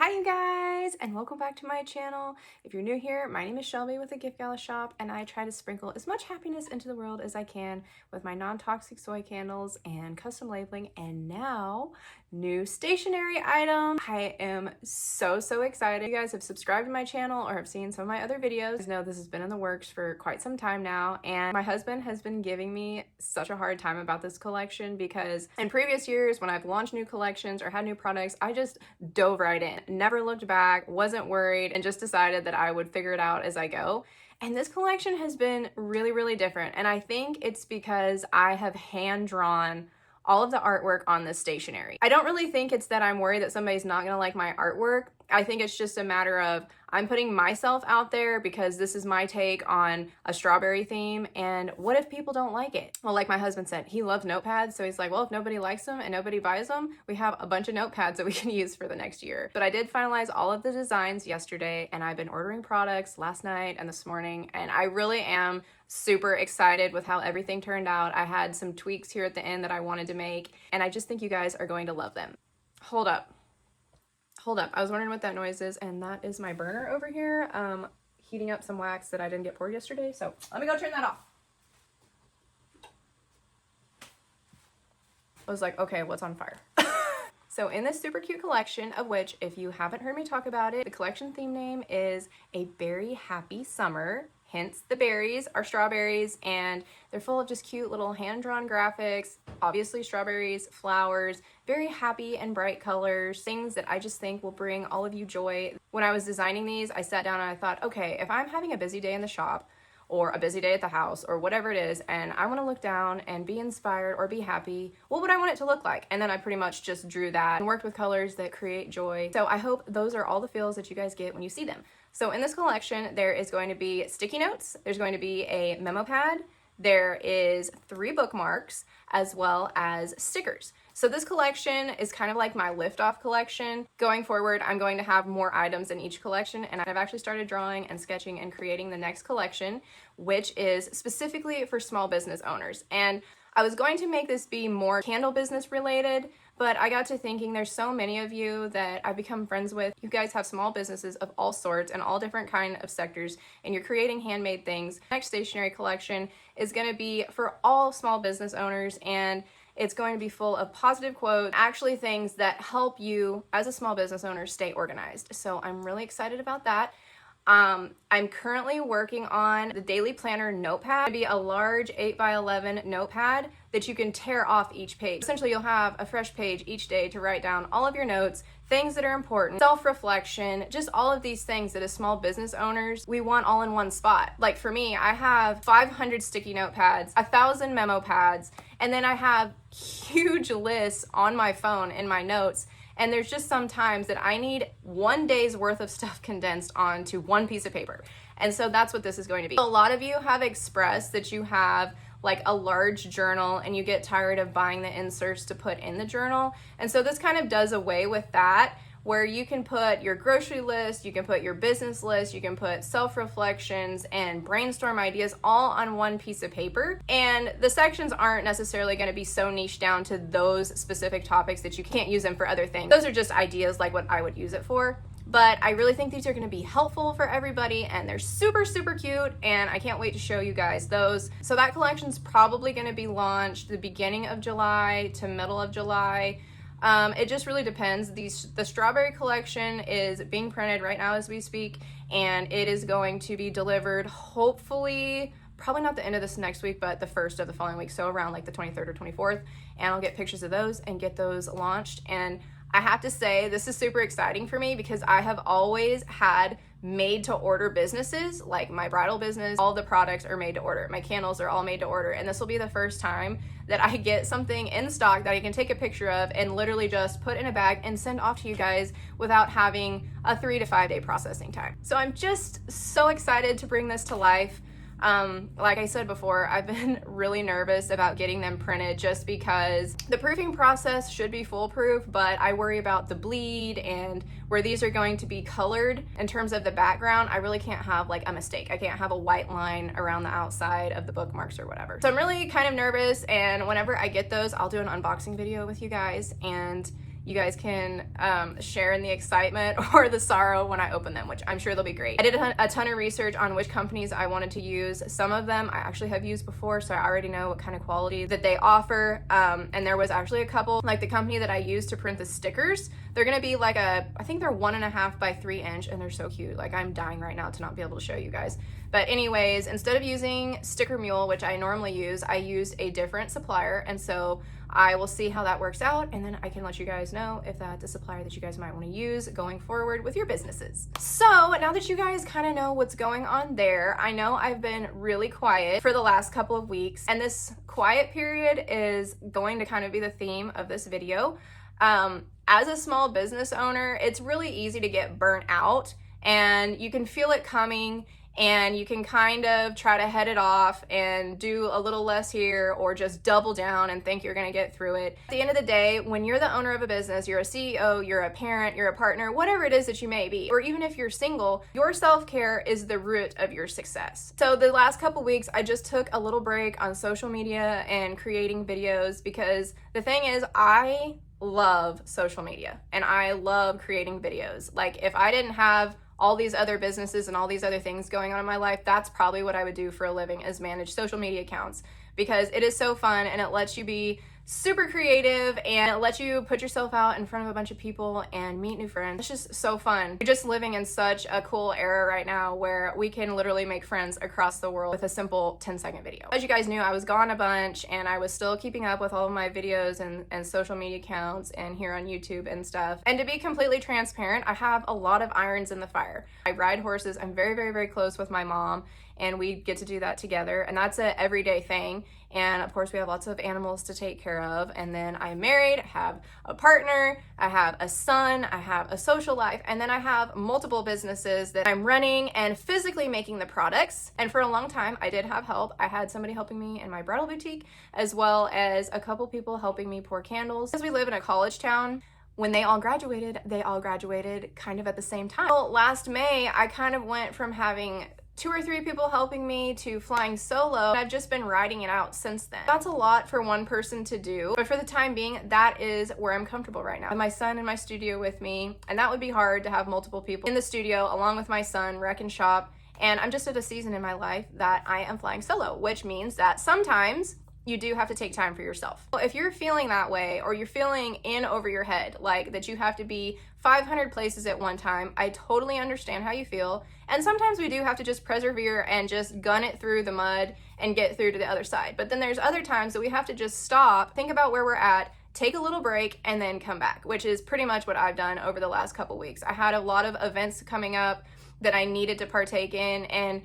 Hi you guys, and welcome back to my channel. If you're new here, my name is Shelby with the Gift Gala Shop, and I try to sprinkle as much happiness into the world as I can with my non-toxic soy candles and custom labeling, and now new stationery item. I am so excited. If you guys have subscribed to my channel or have seen some of my other videos, you know this has been in the works for quite some time now, and my husband has been giving me such a hard time about this collection because in previous years when I've launched new collections or had new products, I just dove right in. Never looked back, wasn't worried, and just decided that I would figure it out as I go. And this collection has been really different, and I think it's because I have hand drawn all of the artwork on this stationery. I don't really think it's that I'm worried that somebody's not gonna like my artwork. I think it's just a matter of I'm putting myself out there because this is my take on a strawberry theme, and what if people don't like it? Well, like my husband said, he loves notepads, so he's like, well, if nobody likes them and nobody buys them, we have a bunch of notepads that we can use for the next year. But I did finalize all of the designs yesterday, and I've been ordering products last night and this morning, and I really am super excited with how everything turned out. I had some tweaks here at the end that I wanted to make, and I just think you guys are going to love them. Hold up, I was wondering what that noise is, and that is my burner over here heating up some wax that I didn't get poured yesterday, so let me go turn that off. I was like, okay, what's on fire? So in this super cute collection, of which if you haven't heard me talk about it, the collection theme name is A Berry Happy Summer. Hence, the berries are strawberries, and they're full of just cute little hand-drawn graphics, obviously strawberries, flowers, very happy and bright colors, things that I just think will bring all of you joy. When I was designing these, I sat down and I thought, okay, if I'm having a busy day in the shop, or a busy day at the house, or whatever it is, and I want to look down and be inspired or be happy, what would I want it to look like? And then I pretty much just drew that and worked with colors that create joy. So I hope those are all the feels that you guys get when you see them. So in this collection, there is going to be sticky notes, there's going to be a memo pad, there is 3 bookmarks, as well as stickers. So this collection is kind of like my lift-off collection. Going forward, I'm going to have more items in each collection, and I've actually started drawing and sketching and creating the next collection, which is specifically for small business owners. And I was going to make this be more candle business related, but I got to thinking there's so many of you that I've become friends with. You guys have small businesses of all sorts and all different kind of sectors, and you're creating handmade things. Next stationery collection is going to be for all small business owners, and it's going to be full of positive quotes, actually things that help you as a small business owner stay organized. So I'm really excited about that. I'm currently working on the daily planner notepad. It'll be a large 8x11 notepad that you can tear off each page. Essentially, you'll have a fresh page each day to write down all of your notes, things that are important, self-reflection, just all of these things that as small business owners, we want all in one spot. Like for me, I have 500 sticky notepads, 1,000 memo pads, and then I have huge lists on my phone in my notes. And there's just some times that I need one day's worth of stuff condensed onto one piece of paper. And so that's what this is going to be. A lot of you have expressed that you have like a large journal and you get tired of buying the inserts to put in the journal. And so this kind of does away with that, where you can put your grocery list, you can put your business list, you can put self-reflections and brainstorm ideas all on one piece of paper. And the sections aren't necessarily going to be so niche down to those specific topics that you can't use them for other things. Those are just ideas like what I would use it for. But I really think these are going to be helpful for everybody, and they're super cute, and I can't wait to show you guys those. So that collection's probably going to be launched the beginning of July to middle of July. It just really depends. The strawberry collection is being printed right now as we speak, and it is going to be delivered hopefully probably not the end of this next week, but the first of the following week, so around like the 23rd or 24th, and I'll get pictures of those and get those launched. And I have to say, this is super exciting for me because I have always had made to order businesses, like my bridal business. All the products are made to order. My candles are all made to order, and this will be the first time that I get something in stock that I can take a picture of and literally just put in a bag and send off to you guys without having a 3 to 5 day processing time. So I'm just so excited to bring this to life. Like I said before, I've been really nervous about getting them printed just because the proofing process should be foolproof, but I worry about the bleed and where these are going to be colored. In terms of the background, I really can't have like a mistake. I can't have a white line around the outside of the bookmarks or whatever. So I'm really kind of nervous, and whenever I get those, I'll do an unboxing video with you guys, and you guys can share in the excitement or the sorrow when I open them, which I'm sure they'll be great. I did a ton of research on which companies I wanted to use. Some of them I actually have used before, so I already know what kind of quality that they offer. And there was actually a couple, like the company that I used to print the stickers, they're gonna be like I think they're 1.5 by 3 inch, and they're so cute. Like, I'm dying right now to not be able to show you guys. But anyways, instead of using Sticker Mule, which I normally use, I used a different supplier, and so I will see how that works out, and then I can let you guys know if that's a supplier that you guys might want to use going forward with your businesses. So now that you guys kind of know what's going on there, I know I've been really quiet for the last couple of weeks, and this quiet period is going to kind of be the theme of this video. As a small business owner, it's really easy to get burnt out, and you can feel it coming, and you can kind of try to head it off and do a little less here, or just double down and think you're gonna get through it. At the end of the day, when you're the owner of a business, you're a CEO, you're a parent, you're a partner, whatever it is that you may be, or even if you're single, your self-care is the root of your success. So the last couple weeks, I just took a little break on social media and creating videos, because the thing is, I love social media and I love creating videos. Like, if I didn't have all these other businesses and all these other things going on in my life, that's probably what I would do for a living, is manage social media accounts, because it is so fun and it lets you be super creative and it lets you put yourself out in front of a bunch of people and meet new friends. It's just so fun. We're just living in such a cool era right now where we can literally make friends across the world with a simple 10-second video. As you guys knew, I was gone a bunch and I was still keeping up with all of my videos and social media accounts and here on YouTube and stuff. And to be completely transparent, I have a lot of irons in the fire. I ride horses. I'm very, very, very close with my mom, and we get to do that together, and that's an everyday thing. And of course, we have lots of animals to take care of. And then I'm married, I have a partner, I have a son, I have a social life, and then I have multiple businesses that I'm running and physically making the products. And for a long time, I did have help. I had somebody helping me in my bridal boutique, as well as a couple people helping me pour candles. Because we live in a college town, when they all graduated kind of at the same time. Well, last May, I kind of went from having 2 or 3 people helping me to flying solo. I've just been riding it out since then. That's a lot for one person to do, but for the time being, that is where I'm comfortable right now. I have my son in my studio with me, and that would be hard to have multiple people in the studio along with my son, wreck and shop. And I'm just at a season in my life that I am flying solo, which means that sometimes you do have to take time for yourself. If you're feeling that way, or you're feeling in over your head, like that you have to be 500 places at one time, I totally understand how you feel. And sometimes we do have to just persevere and just gun it through the mud and get through to the other side. But then there's other times that we have to just stop, think about where we're at, take a little break, and then come back, which is pretty much what I've done over the last couple weeks. I had a lot of events coming up that I needed to partake in, and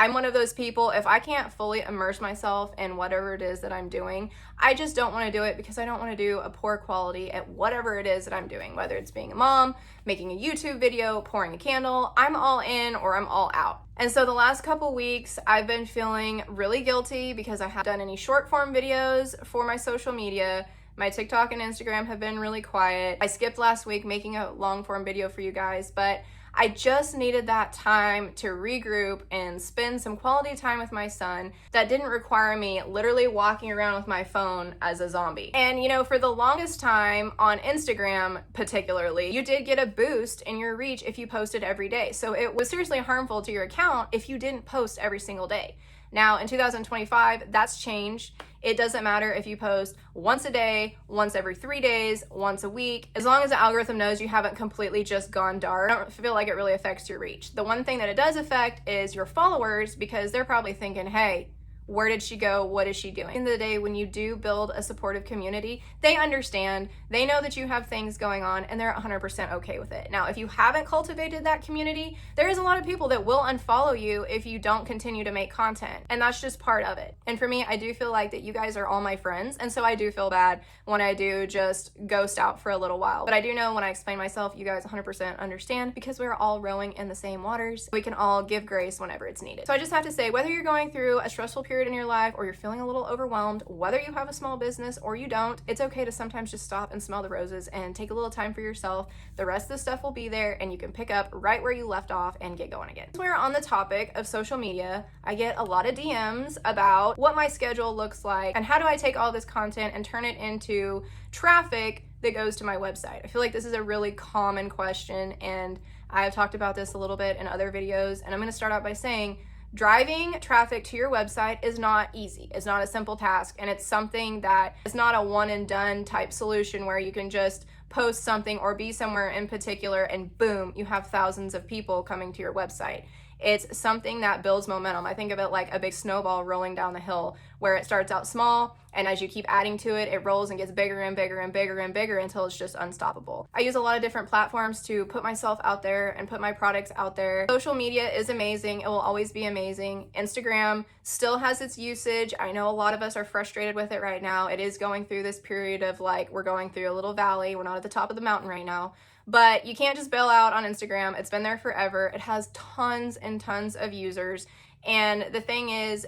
I'm one of those people, if I can't fully immerse myself in whatever it is that I'm doing, I just don't want to do it, because I don't want to do a poor quality at whatever it is that I'm doing, whether it's being a mom, making a YouTube video, pouring a candle. I'm all in or I'm all out. And so the last couple weeks, I've been feeling really guilty because I haven't done any short form videos for my social media. My TikTok and Instagram have been really quiet. I skipped last week making a long form video for you guys, but I just needed that time to regroup and spend some quality time with my son that didn't require me literally walking around with my phone as a zombie. And you know, for the longest time on Instagram particularly, you did get a boost in your reach if you posted every day. So it was seriously harmful to your account if you didn't post every single day. Now in 2025, that's changed. It doesn't matter if you post once a day, once every 3 days, once a week, as long as the algorithm knows you haven't completely just gone dark. I don't feel like it really affects your reach. The one thing that it does affect is your followers, because they're probably thinking, hey, where did she go? What is she doing? At the end of the day, when you do build a supportive community, they understand, they know that you have things going on, and they're 100% okay with it. Now, if you haven't cultivated that community, there is a lot of people that will unfollow you if you don't continue to make content, and that's just part of it. And for me, I do feel like that you guys are all my friends, and so I do feel bad when I do just ghost out for a little while. But I do know when I explain myself, you guys 100% understand, because we're all rowing in the same waters. We can all give grace whenever it's needed. So I just have to say, whether you're going through a stressful period in your life, or you're feeling a little overwhelmed, whether you have a small business or you don't, it's okay to sometimes just stop and smell the roses and take a little time for yourself. The rest of the stuff will be there, and you can pick up right where you left off and get going again. As we're on the topic of social media, I get a lot of DMs about what my schedule looks like and how do I take all this content and turn it into traffic that goes to my website? I feel like this is a really common question, and I've talked about this a little bit in other videos, and I'm going to start out by saying driving traffic to your website is not easy. It's not a simple task, and it's something that is not a one and done type solution where you can just post something or be somewhere in particular and boom, you have thousands of people coming to your website. It's something that builds momentum. I think of it like a big snowball rolling down the hill, where it starts out small, and as you keep adding to it, it rolls and gets bigger and bigger and bigger and bigger until it's just unstoppable. I use a lot of different platforms to put myself out there and put my products out there. Social media is amazing. It will always be amazing. Instagram still has its usage. I know a lot of us are frustrated with it right now. It is going through this period of like, we're going through a little valley. We're not at the top of the mountain right now. But you can't just bail out on Instagram. It's been there forever. It has tons and tons of users. And the thing is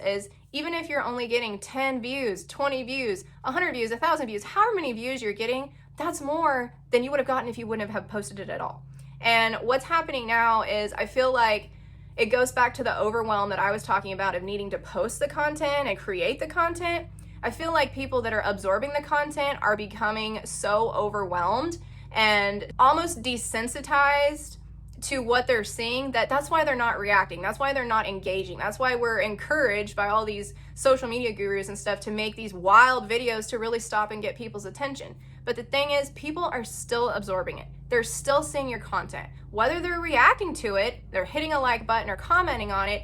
even if you're only getting 10 views, 20 views, 100 views, 1,000 views, however many views you're getting, that's more than you would have gotten if you wouldn't have posted it at all. And what's happening now is I feel like it goes back to the overwhelm that I was talking about of needing to post the content and create the content. I feel like people that are absorbing the content are becoming so overwhelmed and almost desensitized to what they're seeing that's why they're not reacting. That's why they're not engaging. That's why we're encouraged by all these social media gurus and stuff to make these wild videos to really stop and get people's attention. But the thing is, people are still absorbing it. They're still seeing your content. Whether they're reacting to it, they're hitting a like button or commenting on it,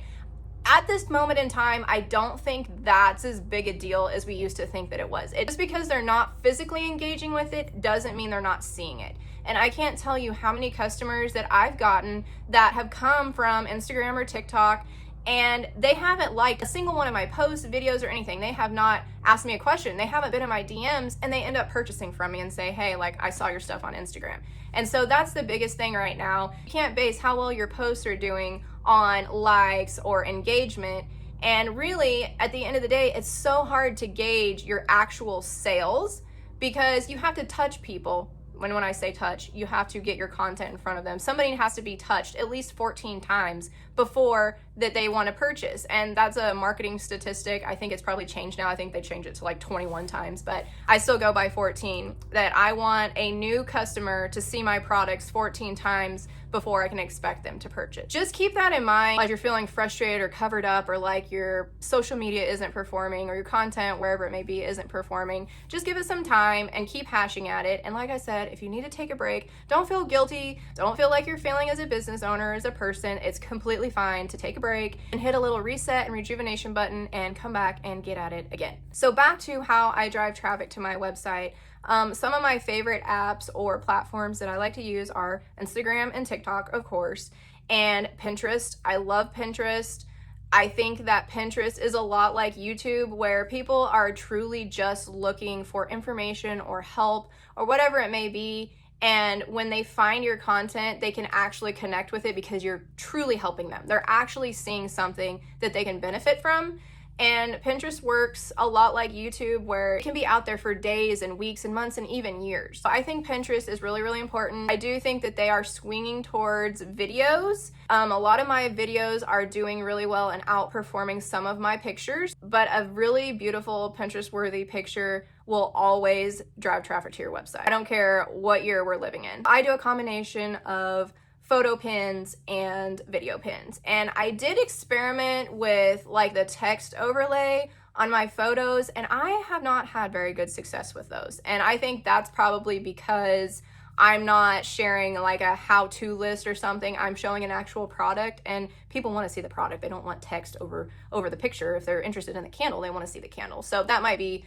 at this moment in time, I don't think that's as big a deal as we used to think that it was. Just because they're not physically engaging with it doesn't mean they're not seeing it. And I can't tell you how many customers that I've gotten that have come from Instagram or TikTok and they haven't liked a single one of my posts, videos, or anything. They have not asked me a question. They haven't been in my DMs, and they end up purchasing from me and say, hey, like, I saw your stuff on Instagram. And so that's the biggest thing right now. You can't base how well your posts are doing on likes or engagement. And really, at the end of the day, it's so hard to gauge your actual sales because you have to touch people. When I say touch, you have to get your content in front of them. Somebody has to be touched at least 14 times before that they want to purchase. And that's a marketing statistic. I think it's probably changed now. I think they changed it to like 21 times, but I still go by 14, that I want a new customer to see my products 14 times before I can expect them to purchase. Just keep that in mind as you're feeling frustrated or covered up, or like your social media isn't performing or your content, wherever it may be, isn't performing. Just give it some time and keep hashing at it. And like I said, if you need to take a break, don't feel guilty. Don't feel like you're failing as a business owner, as a person. It's completely fine to take a break and hit a little reset and rejuvenation button and come back and get at it again. So back to how I drive traffic to my website. Some of my favorite apps or platforms that I like to use are Instagram and TikTok, of course, and Pinterest. I love Pinterest. I think that Pinterest is a lot like YouTube, where people are truly just looking for information or help or whatever it may be. And when they find your content, they can actually connect with it because you're truly helping them. They're actually seeing something that they can benefit from. And Pinterest works a lot like YouTube, where it can be out there for days and weeks and months and even years. So I think Pinterest is really, really important. I do think that they are swinging towards videos. A lot of my videos are doing really well and outperforming some of my pictures, but a really beautiful Pinterest-worthy picture will always drive traffic to your website. I don't care what year we're living in. I do a combination of photo pins and video pins. And I did experiment with like the text overlay on my photos, and I have not had very good success with those. And I think that's probably because I'm not sharing like a how-to list or something. I'm showing an actual product, and people want to see the product. They don't want text over the picture. If they're interested in the candle, they want to see the candle. So that might be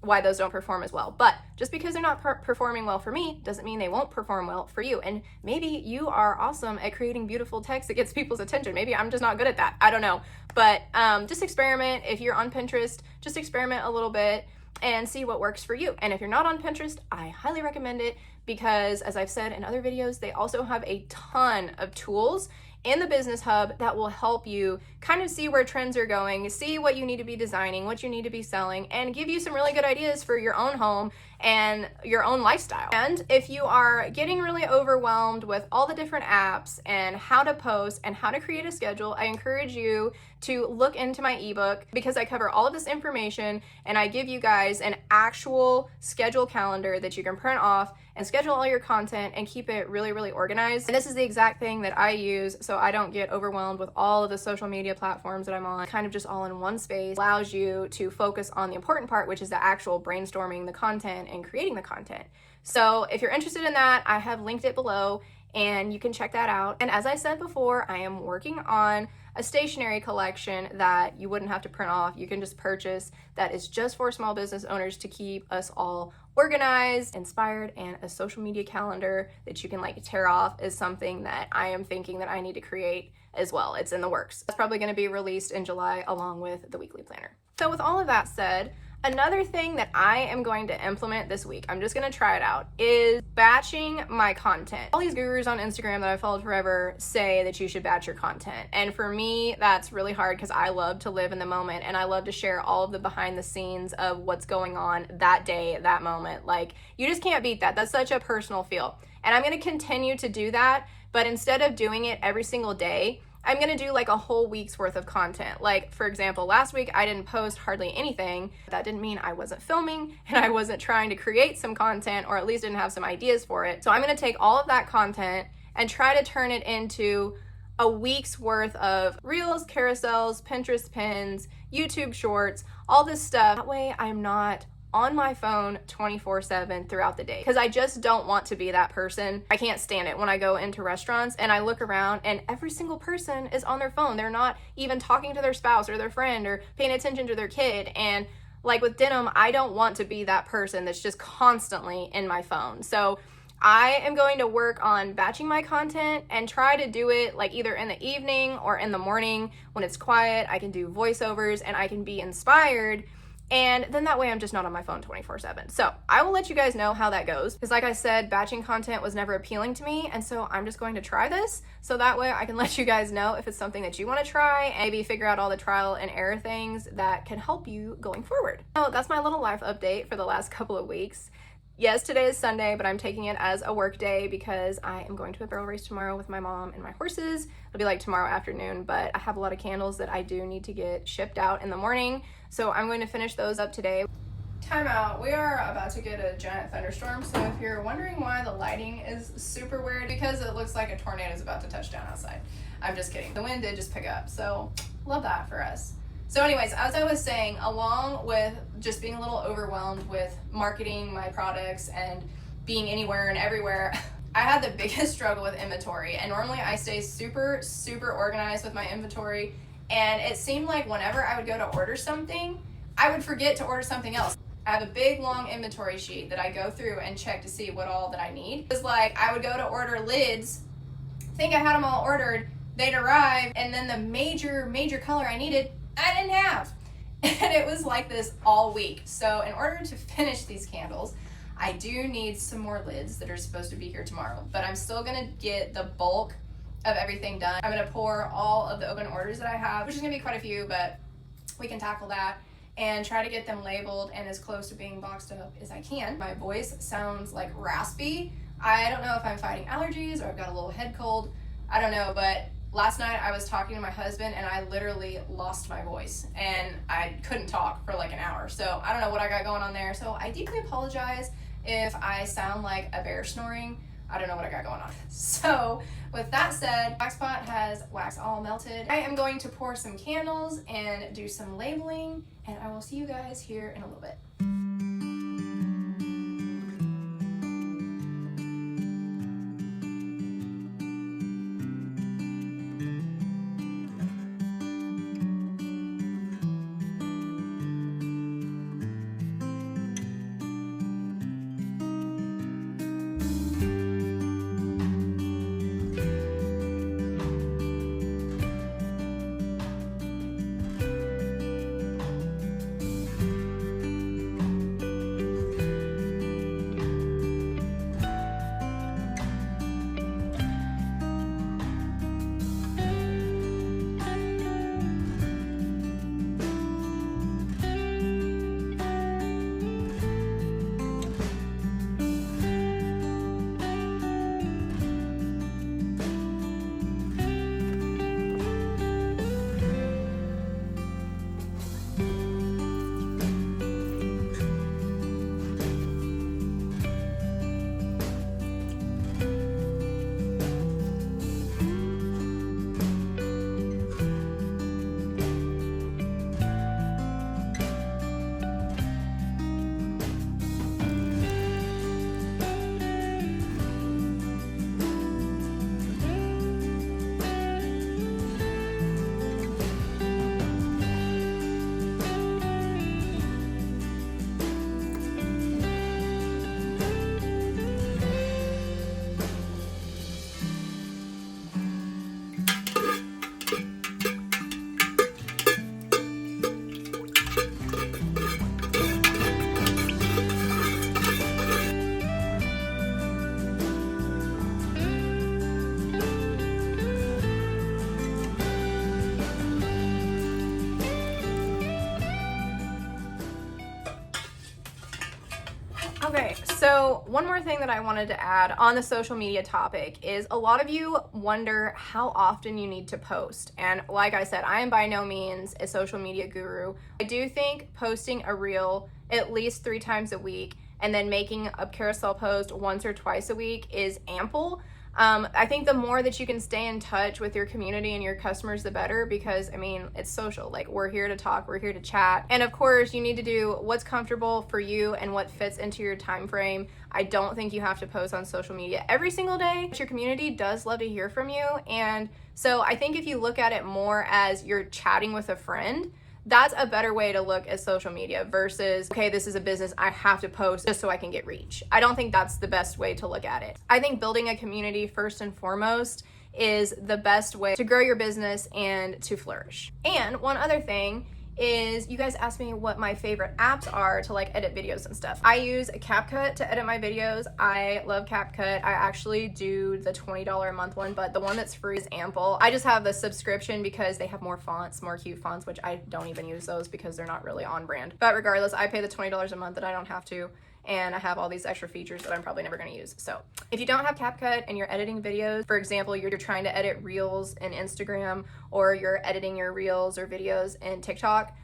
why those don't perform as well. But just because they're not performing well for me doesn't mean they won't perform well for you. And maybe you are awesome at creating beautiful text that gets people's attention. Maybe I'm just not good at that. I don't know. But just experiment. If you're on Pinterest, just experiment a little bit and see what works for you. And if you're not on Pinterest, I highly recommend it, because as I've said in other videos, they also have a ton of tools in the Business Hub that will help you kind of see where trends are going, see what you need to be designing, what you need to be selling, and give you some really good ideas for your own home and your own lifestyle. And if you are getting really overwhelmed with all the different apps and how to post and how to create a schedule, I encourage you to look into my ebook, because I cover all of this information and I give you guys an actual schedule calendar that you can print off and schedule all your content and keep it really, really organized. And this is the exact thing that I use so I don't get overwhelmed with all of the social media platforms that I'm on, kind of just all in one space. Allows you to focus on the important part, which is the actual brainstorming the content and creating the content. So if you're interested in that, I have linked it below and you can check that out. And as I said before, I am working on a stationery collection that you wouldn't have to print off. You can just purchase, that is just for small business owners to keep us all organized, inspired, and a social media calendar that you can like tear off is something that I am thinking that I need to create as well. It's in the works. It's probably going to be released in July along with the weekly planner. So with all of that said, another thing that I am going to implement this week, I'm just going to try it out, is batching my content. All these gurus on Instagram that I've followed forever say that you should batch your content. And for me, that's really hard because I love to live in the moment and I love to share all of the behind the scenes of what's going on that day, that moment. Like, you just can't beat that. That's such a personal feel. And I'm going to continue to do that, but instead of doing it every single day, I'm gonna do like a whole week's worth of content. Like, for example, last week I didn't post hardly anything. That didn't mean I wasn't filming and I wasn't trying to create some content, or at least didn't have some ideas for it. So I'm gonna take all of that content and try to turn it into a week's worth of reels, carousels, Pinterest pins, YouTube shorts, all this stuff. That way I'm not on my phone 24/7 throughout the day, because I just don't want to be that person. I can't stand it when I go into restaurants and I look around and every single person is on their phone. They're not even talking to their spouse or their friend or paying attention to their kid. And like with denim, I don't want to be that person that's just constantly in my phone. So I am going to work on batching my content and try to do it like either in the evening or in the morning when it's quiet. I can do voiceovers and I can be inspired. And then that way I'm just not on my phone 24/7. So I will let you guys know how that goes. Because like I said, batching content was never appealing to me. And so I'm just going to try this. So that way I can let you guys know if it's something that you want to try and maybe figure out all the trial and error things that can help you going forward. So that's my little life update for the last couple of weeks. Yes, today is Sunday, but I'm taking it as a work day because I am going to a barrel race tomorrow with my mom and my horses. It'll be like tomorrow afternoon, but I have a lot of candles that I do need to get shipped out in the morning. So I'm going to finish those up today. Time out. We are about to get a giant thunderstorm. So if you're wondering why the lighting is super weird, because it looks like a tornado is about to touch down outside. I'm just kidding. The wind did just pick up. So love that for us. So anyways, as I was saying, along with just being a little overwhelmed with marketing my products and being anywhere and everywhere, I had the biggest struggle with inventory. And normally I stay super, super organized with my inventory. And it seemed like whenever I would go to order something, I would forget to order something else. I have a big, long inventory sheet that I go through and check to see what all that I need. It's like I would go to order lids, think I had them all ordered, they'd arrive, and then the major color I needed, I didn't have. And it was like this all week. So in order to finish these candles, I do need some more lids that are supposed to be here tomorrow, but I'm still gonna get the bulk of everything done. I'm gonna pour all of the open orders that I have, which is gonna be quite a few, but we can tackle that and try to get them labeled and as close to being boxed up as I can. My voice sounds like raspy. I don't know if I'm fighting allergies or I've got a little head cold. I don't know, but last night I was talking to my husband and I literally lost my voice and I couldn't talk for like an hour. So I don't know what I got going on there. So I deeply apologize if I sound like a bear snoring. I don't know what I got going on. So with that said, wax pot has wax all melted. I am going to pour some candles and do some labeling, and I will see you guys here in a little bit. Okay, so one more thing that I wanted to add on the social media topic is a lot of you wonder how often you need to post. And like I said, I am by no means a social media guru. I do think posting a reel at least 3 times a week and then making a carousel post once or twice a week is ample. I think the more that you can stay in touch with your community and your customers, the better, because I mean, it's social. Like, we're here to talk, we're here to chat. And of course, you need to do what's comfortable for you and what fits into your time frame. I don't think you have to post on social media every single day, but your community does love to hear from you. And so I think if you look at it more as you're chatting with a friend, that's a better way to look at social media versus, okay, this is a business, I have to post just so I can get reach. I don't think that's the best way to look at it. I think building a community first and foremost is the best way to grow your business and to flourish. And one other thing is, you guys asked me what my favorite apps are to like edit videos and stuff. I use CapCut to edit my videos. I love CapCut. I actually do the $20 a month one, but the one that's free is ample. I just have the subscription because they have more fonts, more cute fonts, which I don't even use those because they're not really on brand. But regardless, I pay the $20 a month that I don't have to, and I have all these extra features that I'm probably never going to use. So if you don't have CapCut and you're editing videos, for example, you're trying to edit reels in Instagram, or you're editing your reels or videos in TikTok,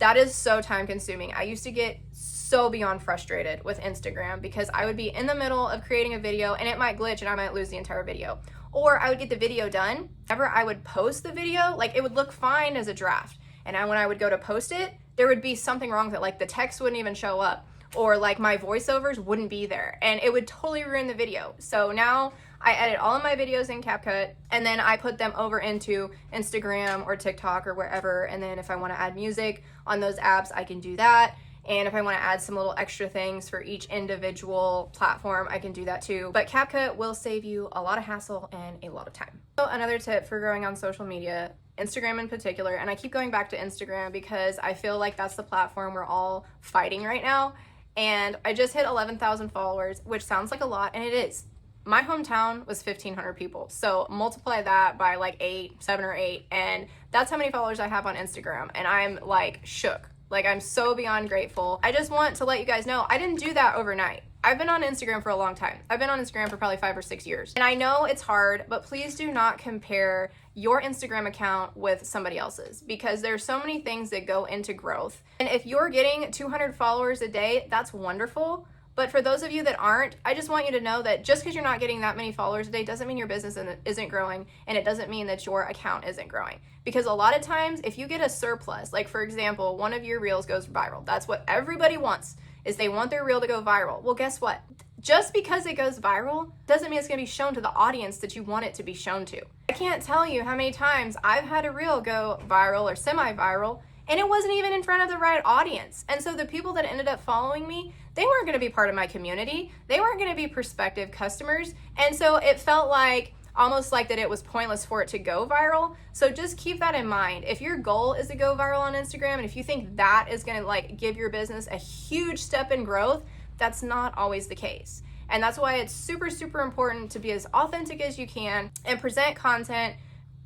that is so time consuming. I used to get so beyond frustrated with Instagram because I would be in the middle of creating a video and it might glitch and I might lose the entire video. Or I would get the video done. Whenever I would post the video, like, it would look fine as a draft. And when I would go to post it, there would be something wrong with it. Like, the text wouldn't even show up, or like my voiceovers wouldn't be there, and it would totally ruin the video. So now I edit all of my videos in CapCut, and then I put them over into Instagram or TikTok or wherever. And then if I want to add music on those apps, I can do that. And if I want to add some little extra things for each individual platform, I can do that too. But CapCut will save you a lot of hassle and a lot of time. So another tip for growing on social media, Instagram in particular, and I keep going back to Instagram because I feel like that's the platform we're all fighting right now. And I just hit 11,000 followers, which sounds like a lot, and it is. My hometown was 1,500 people, so multiply that by like 7 or 8, and that's how many followers I have on Instagram, and I'm like shook. Like, I'm so beyond grateful. I just want to let you guys know I didn't do that overnight. I've been on Instagram for a long time. I've been on Instagram for probably 5 or 6 years. And I know it's hard, but please do not compare your Instagram account with somebody else's, because there's so many things that go into growth. And if you're getting 200 followers a day, that's wonderful. But for those of you that aren't, I just want you to know that just because you're not getting that many followers a day doesn't mean your business isn't growing, and it doesn't mean that your account isn't growing. Because a lot of times, if you get a surplus, like for example, one of your reels goes viral, that's what everybody wants, is they want their reel to go viral. Well, guess what? Just because it goes viral doesn't mean it's going to be shown to the audience that you want it to be shown to. I can't tell you how many times I've had a reel go viral or semi-viral, and it wasn't even in front of the right audience. And so the people that ended up following me, they weren't going to be part of my community. They weren't going to be prospective customers. And so it felt like almost like that it was pointless for it to go viral. So just keep that in mind. If your goal is to go viral on Instagram, and if you think that is going to like give your business a huge step in growth, that's not always the case. And that's why it's super, super important to be as authentic as you can and present content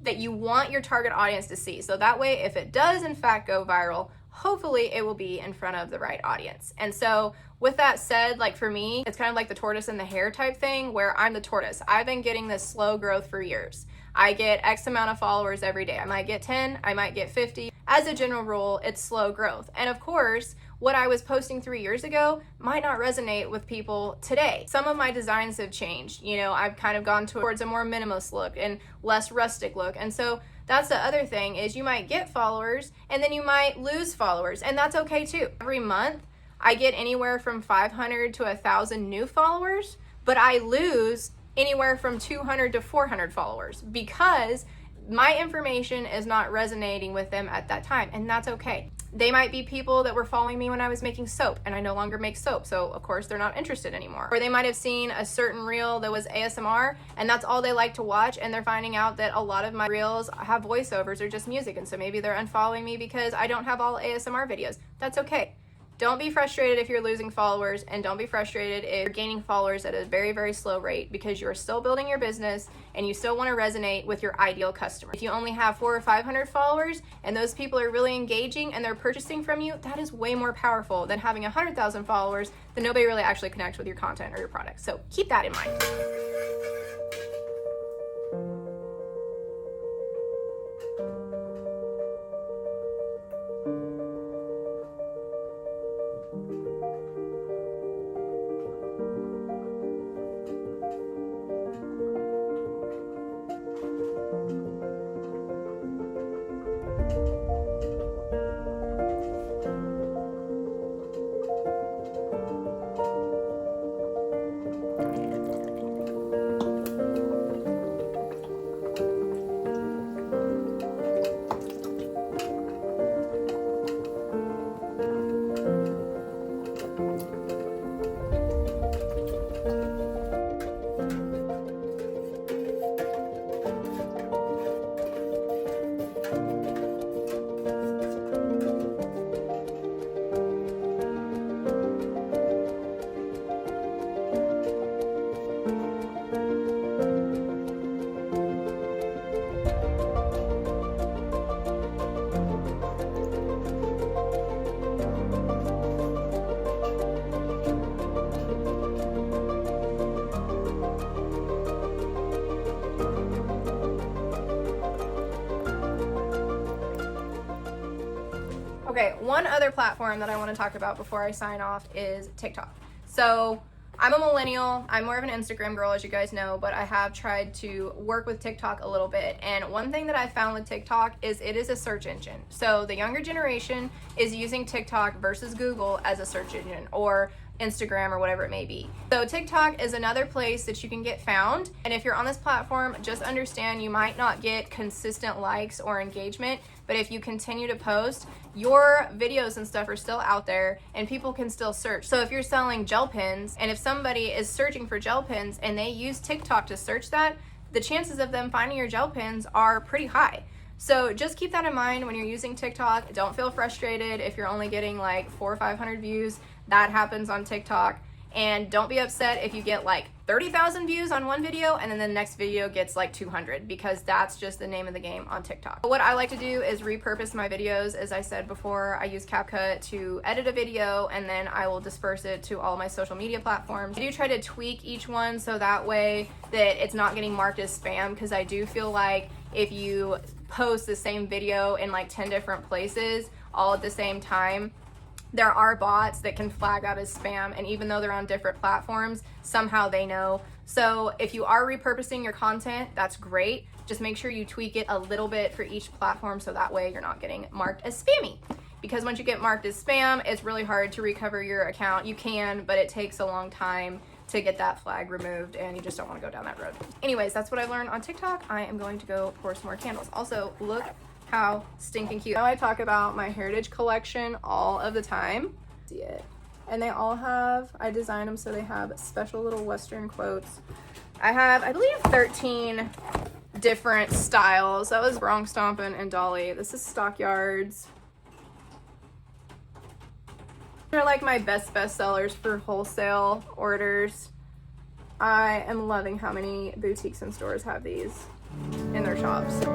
that you want your target audience to see. So that way, if it does in fact go viral, hopefully it will be in front of the right audience. And so with that said, like for me, it's kind of like the tortoise and the hare type thing, where I'm the tortoise. I've been getting this slow growth for years. I get X amount of followers every day. I might get 10, I might get 50. As a general rule, it's slow growth. And of course, what I was posting 3 years ago might not resonate with people today. Some of my designs have changed. You know, I've kind of gone towards a more minimalist look and less rustic look. And so that's the other thing, is you might get followers and then you might lose followers, and that's okay too. Every month, I get anywhere from 500 to 1,000 new followers, but I lose anywhere from 200 to 400 followers because my information is not resonating with them at that time, and that's okay. They might be people that were following me when I was making soap, and I no longer make soap, so of course they're not interested anymore. Or they might have seen a certain reel that was ASMR, and that's all they like to watch, and they're finding out that a lot of my reels have voiceovers or just music, and so maybe they're unfollowing me because I don't have all ASMR videos. That's okay. Don't be frustrated if you're losing followers, and don't be frustrated if you're gaining followers at a very, very slow rate, because you're still building your business and you still want to resonate with your ideal customer. If you only have 400 or 500 followers and those people are really engaging and they're purchasing from you, that is way more powerful than having 100,000 followers that nobody really actually connects with your content or your product. So keep that in mind. Okay, one other platform that I want to talk about before I sign off is TikTok. So I'm a millennial. I'm more of an Instagram girl, as you guys know, but I have tried to work with TikTok a little bit. And one thing that I found with TikTok is it is a search engine. So the younger generation is using TikTok versus Google as a search engine, or Instagram, or whatever it may be. So TikTok is another place that you can get found. And if you're on this platform, just understand you might not get consistent likes or engagement, but if you continue to post, your videos and stuff are still out there and people can still search. So if you're selling gel pens, and if somebody is searching for gel pens and they use TikTok to search that, the chances of them finding your gel pens are pretty high. So just keep that in mind when you're using TikTok. Don't feel frustrated if you're only getting like 400 or 500 views. That happens on TikTok. And don't be upset if you get like 30,000 views on one video and then the next video gets like 200, because that's just the name of the game on TikTok. What I like to do is repurpose my videos. As I said before, I use CapCut to edit a video and then I will disperse it to all my social media platforms. I do try to tweak each one so that way that it's not getting marked as spam, because I do feel like if you post the same video in like 10 different places all at the same time, there are bots that can flag out as spam, and even though they're on different platforms, somehow they know. So if you are repurposing your content, that's great. Just make sure you tweak it a little bit for each platform so that way you're not getting marked as spammy. Because once you get marked as spam, it's really hard to recover your account. You can, but it takes a long time to get that flag removed, and you just don't want to go down that road. Anyways, that's what I learned on TikTok. I am going to go pour some more candles. Also, look how stinking cute. Now I talk about my heritage collection all of the time. See it. And they all have, I designed them so they have special little Western quotes. I have, I believe, 13 different styles. That was Wrong Stompin' and Dolly. This is Stockyards. They're like my best sellers for wholesale orders. I am loving how many boutiques and stores have these in their shops.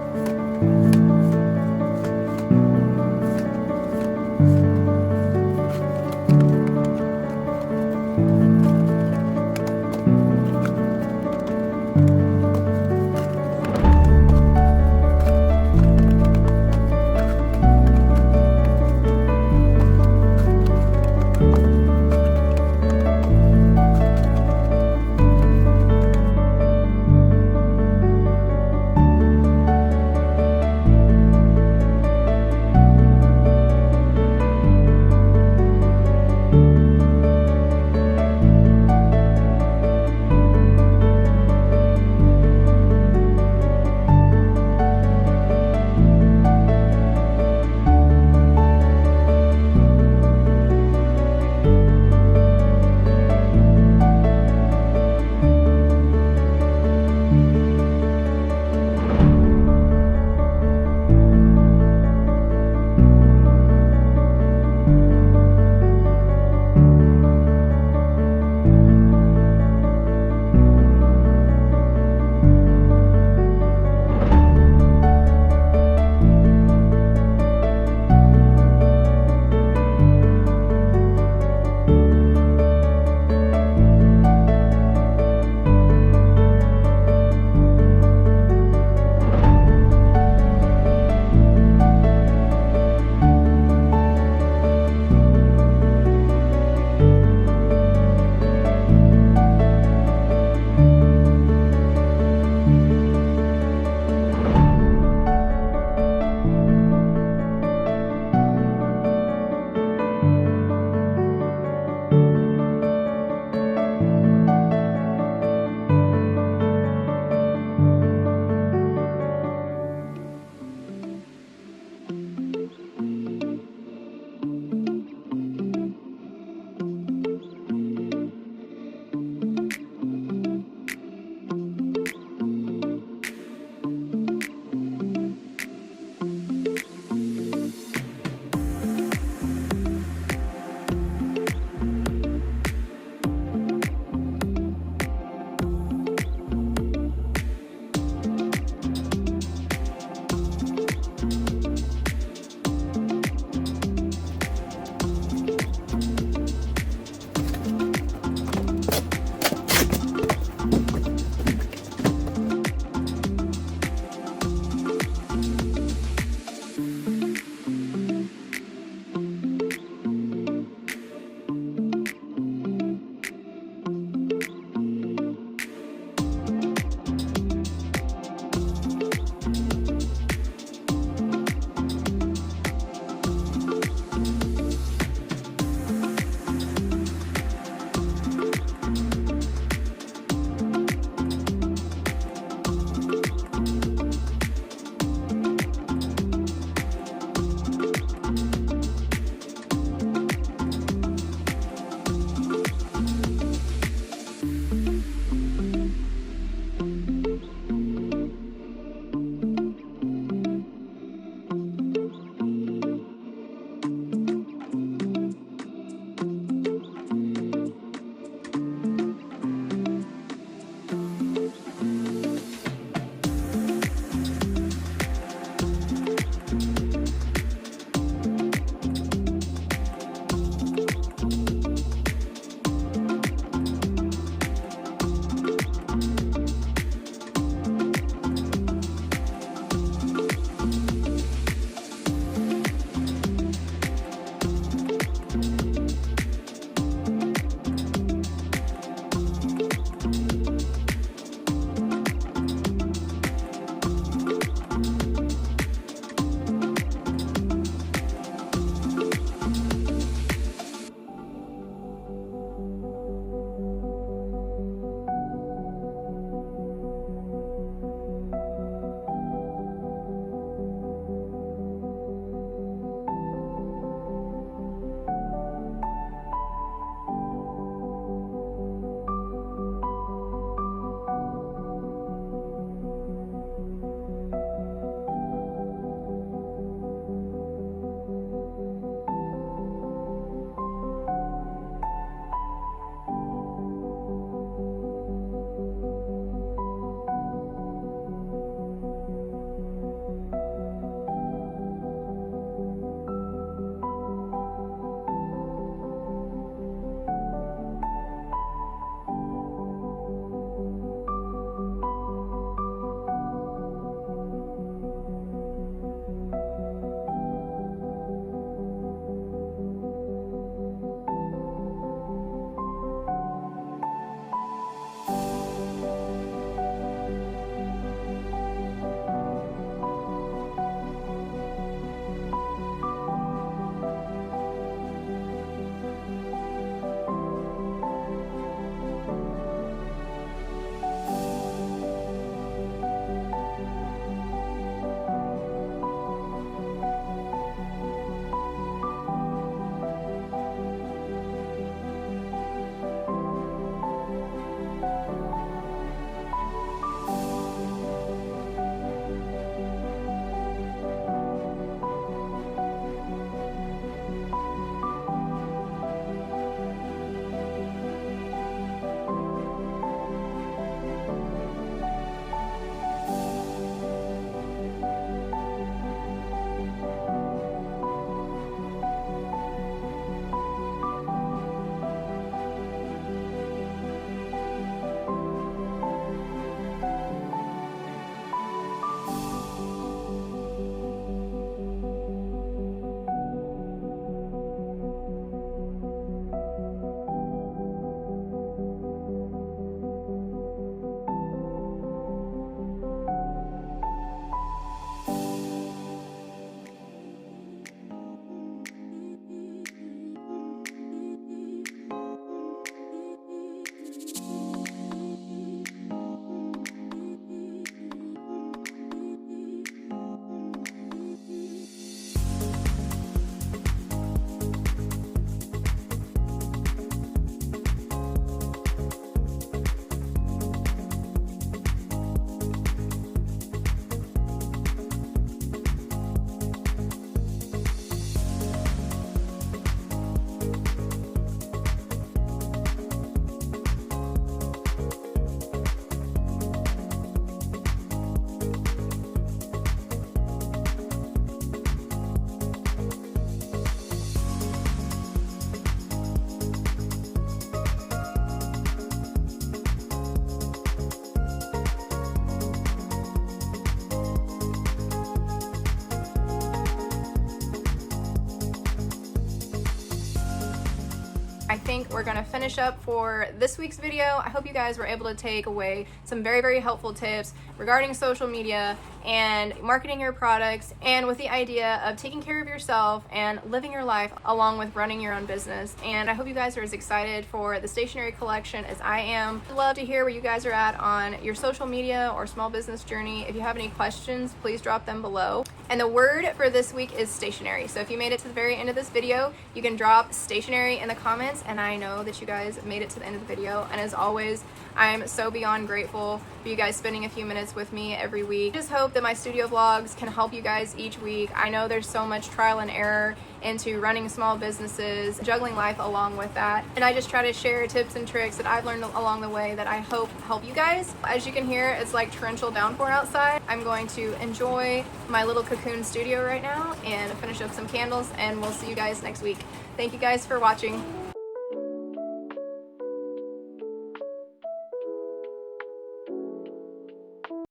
I think we're gonna finish up for this week's video. I hope you guys were able to take away some very, very helpful tips regarding social media and marketing your products, and with the idea of taking care of yourself and living your life along with running your own business. And I hope you guys are as excited for the stationery collection as I am. I'd love to hear where you guys are at on your social media or small business journey. If you have any questions, please drop them below. And the word for this week is stationery. So if you made it to the very end of this video, you can drop stationery in the comments, and I know that you guys made it to the end of the video. And as always, I'm so beyond grateful for you guys spending a few minutes with me every week. I just hope that my studio vlogs can help you guys each week. I know there's so much trial and error into running small businesses, juggling life along with that. And I just try to share tips and tricks that I've learned along the way that I hope help you guys. As you can hear, it's like torrential downpour outside. I'm going to enjoy my little cocoon studio right now and finish up some candles, and we'll see you guys next week. Thank you guys for watching.